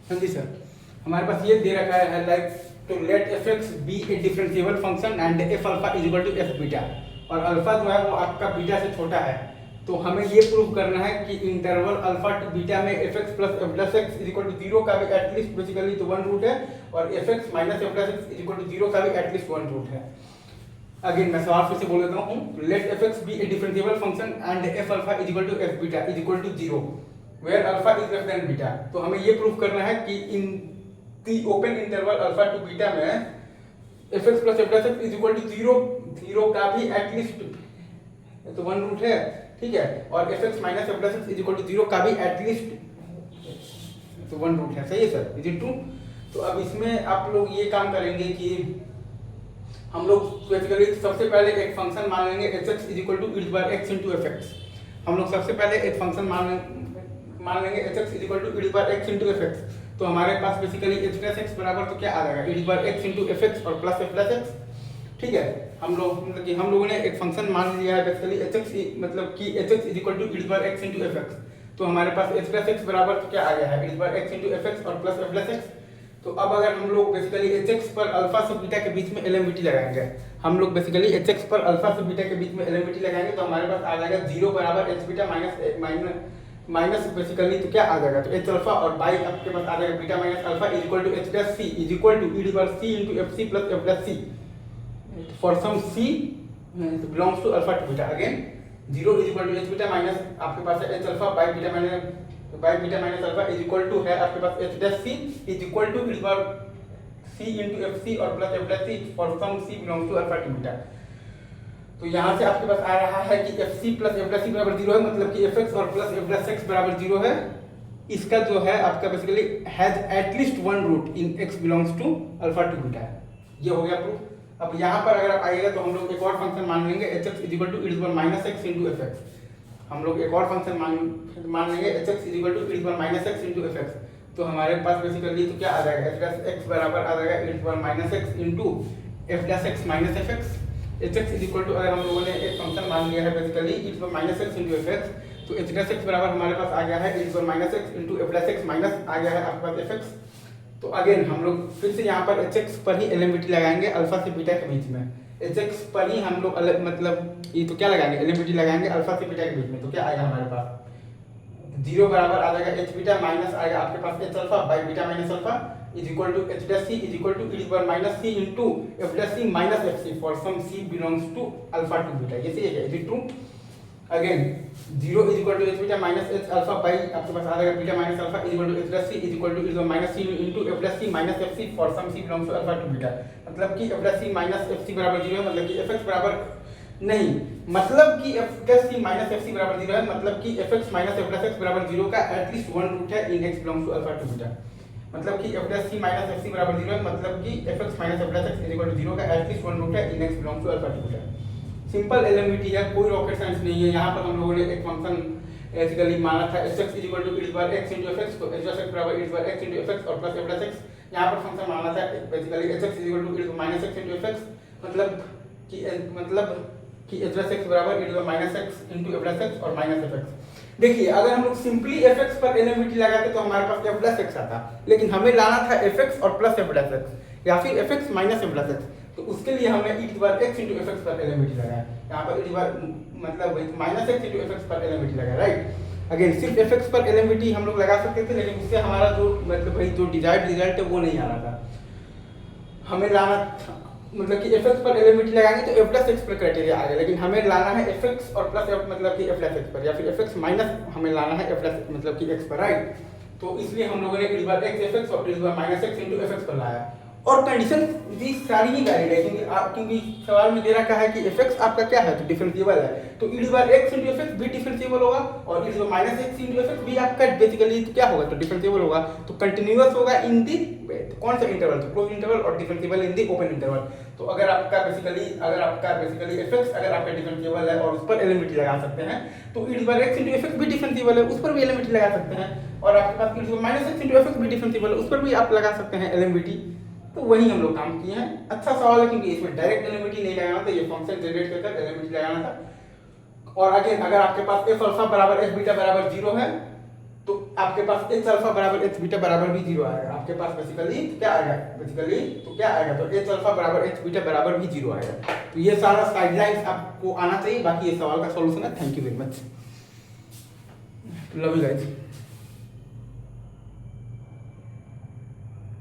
हाँ जी सर, हमारे पास ये दे रखा है like to let f x be a differentiable function and f alpha is equal to f beta, और अल्फा जो है वो आपका बीटा से छोटा है। तो हमें ये प्रूव करना है कि इंटरवल अल्फा टू बीटा में f x plus f plus x is equal to zero का भी एटलीस्ट बेसिकली तो वन रूट है, और f x minus f plus x is equal to zero का भी एटलीस्ट वन रूट है। Again मैं सवाल फिर से बोल देता हूँ, let f x be a differentiable function and f alpha is equal to f beta is equal to zero where alpha is less than beta. तो हमें ये प्रूव करना है कि in the open interval alpha to beta में f x plus f plus x is equal to zero, zero का भी at least तो वन रूट है, ठीक है, और f x minus f plus x is equal to zero का भी एटलीस्ट तो वन रूट है। सही है सर, इज इट ट्रू? तो अब इसमें आप लोग ये काम करेंगे कि हम लोग बेसिकली सबसे पहले एक फंक्शन मान लेंगे h x is equal to e bar x into f x. हम लोग सबसे पहले एक फंक्शन मान लेंगे h x is equal to e bar x into f x. तो हमारे पास बेसिकली एच प्लस एक्स बराबर तो क्या आ जाएगा, ई बार एक्स इंटू एफ एक्स और प्लस एफ प्लस एक्स, ठीक है। हम लोगों ने एक फंक्शन मान लिया है बेसिकली एच एक्स, मतलब कि h x is equal to e bar x into f x. तो हमारे पास एच प्लस एक्स बराबर तो क्या आ गया है, ई बार एक्स इंटू एफ एक्स और प्लस एफ प्लस एक्स। तो अब अगर हम लोग बेसिकली एच एक्स पर अल्फा से बीटा के बीच में एलएमवीटी लगाएंगे, हम लोग बेसिकली एच एक्स पर अल्फा से बीटा के बीच में एलएमवीटी लगाएंगे, तो हमारे पास आ जाएगा जीरो बराबर एच बीटा माइनस बेसिकली तो क्या आ जाएगा, तो एच अल्फा और बाई आपके पास आ जाएगा beta minus alpha is equal to h plus c is equal to e bar c into f c plus f plus c for some c belongs to alpha to beta. Again zero is equal to h beta minus आपके पास है h alpha by beta minus alpha is equal to है आपके पास h dash c is equal to e bar c into f c और plus f plus c for some c belongs to alpha to beta. तो यहाँ से आपके पास आ रहा है कि f c plus f plus c बराबर जीरो है, मतलब कि एफ एक्स और प्लस एफ प्लस एक्स बराबर जीरो है। इसका जो है आपका basically has at least one root in x belongs to alpha to beta. ये हो गया प्रूफ। अब यहाँ पर अगर आप आइएगा तो हम लोग एक और फंक्शन मान लेंगे h x is equal to e minus x into f x. हम लोग एक और फंक्शन मान लेंगे h x is equal to e minus x into f x. तो हमारे पास बेसिकली तो क्या आ जाएगा, एच प्लस एक्स बराबर आ जाएगा e minus x into f plus x minus f x. H x is equal to अगर हम लोगों ने एक फंक्शन मान लिया है basically e minus x into f x, तो एच प्लस एक्स बराबर हमारे पास आ गया है e minus x into f plus x minus आ गया है आपके पास एफ एक्स। तो अगेन हम लोग फिर से यहाँ पर एच एक्स पर ही एलएमवीटी लगाएंगे अल्फा से बीटा के बीच में। एच एक्स पर ही हम लोग मतलब ये तो क्या लगाएंगे, एलएमवीटी लगाएंगे अल्फा से बीटा के बीच में। तो क्या आएगा हमारे पास जीरो बराबर आ जाएगा एच बीटा माइनस आएगा आपके पास h alpha by beta minus alpha is equal to h dash c is equal to e bar minus c into f dash c minus f c for some c belongs to alpha to beta. ये सही है, is it true? Again zero is equal to h beta minus h alpha by आपके पास आ जाएगा beta minus alpha is equal to h dash c is equal to e minus c into f dash c minus f c for some c belongs to alpha to beta. मतलब कि f dash c minus f c बराबर zero है, मतलब कि f x बराबर नहीं, मतलब कि f dash c minus f c बराबर जीरो है, मतलब कि f x minus f plus x बराबर जीरो का एटलीस्ट वन रूट है in x belongs to alpha to beta. मतलब कि f dash c minus f c बराबर जीरो है, मतलब कि f x minus f plus x is equal to zero का एटलीस्ट वन रूट है in x belongs to alpha to beta. Simple एलएमवीटी है, कोई रॉकेट साइंस नहीं है। यहाँ पर हम लोगों ने एक फंक्शन बेसिकली माना था h x is equal to e bar x into f x, तो एच एक्स बराबर ई बार एक्स इंटू एफ एक्स और प्लस एफ प्लस एक्स। यहाँ पर फंक्शन माना था basically h x is equal to e minus x into f x, मतलब कि h plus x बराबर e minus x into f plus x और minus f x. देखिए अगर हम लोग सिंपली एफ एक्स पर एलएमवीटी लगाते तो हमारे पास एफ प्लस एक्स आता, लेकिन हमें लाना था एफ एक्स और प्लस एफ प्लस एक्स या फिर F x minus f plus x. तो उसके लिए हमने ई बार एक्स इंटू एफ एक्स पर एलएमवीटी लगाया, यहाँ पर ई बार मतलब minus x into f x पर एलएमवीटी लगाया, राइट। अगेन सिर्फ एफ एक्स पर एलएमवीटी हम लोग लगा सकते थे, लेकिन उससे हमारा जो मतलब भाई जो डिजायर्ड रिजल्ट है वो नहीं आ रहा था। हमें लाना था मतलब कि एफ एक्स पर एलएमवीटी लगाएंगे तो एफ प्लस एक्स पर क्राइटेरिया आ गया, लेकिन हमें लाना है एफ एक्स और प्लस एफ मतलब कि एफ प्लस एक्स पर, या फिर एफ एक्स माइनस हमें लाना है एफ प्लस मतलब कि एक्स पर, राइट। तो इसलिए हम लोगों ने ई बार एक्स एफ एक्स और e bar minus x into f x पर लाया, और कंडीशन भी सारी ही वैलिड है क्योंकि सवाल में दे रखा है कि एफ एक्स आपका क्या है, तो डिफरेंशिएबल है। तो ई बार एक्स इंटू एफ एक्स भी डिफरेंशिएबल होगा और e bar minus x into f x भी आपका बेसिकली तो क्या होगा, तो डिफरेंशिएबल होगा। तो कंटिन्यूअस होगा इन दी कौन सा इंटरवल, तो क्लोज इंटरवल, और differentiable in the open interval. तो अगर आपका बेसिकली एफ एक्स अगर आपका डिफरेंशिएबल है और उस पर एलएमवीटी लगा सकते हैं, तो ई बार एक्स इंटू एफ एक्स भी डिफरेंशिएबल है, उस पर भी एलएमवीटी लगा सकते हैं। और आपके पास e bar minus x into f x भी डिफरेंशिएबल है, उस पर भी आप लगा सकते हैं एलएमवीटी। तो वही हम लोग काम किए हैं। अच्छा सवाल है क्योंकि इसमें डायरेक्ट एलएमवीटी नहीं लगाना था, ये फंक्शन जनरेट करके एलएमवीटी लगाना था। और अगेन अगर आपके पास एफ अल्फा बराबर एफ बीटा बराबर जीरो है, तो आपके पास एच अल्फा बराबर एच बीटा बराबर भी 0 आएगा आपके पास बेसिकली क्या आएगा तो एच अल्फा बराबर एच बीटा बराबर भी 0 आएगा। तो ये सारा गाइडलाइंस आपको आना चाहिए। बाकी ये सवाल का सॉल्यूशन है। Thank you very much, love you guys.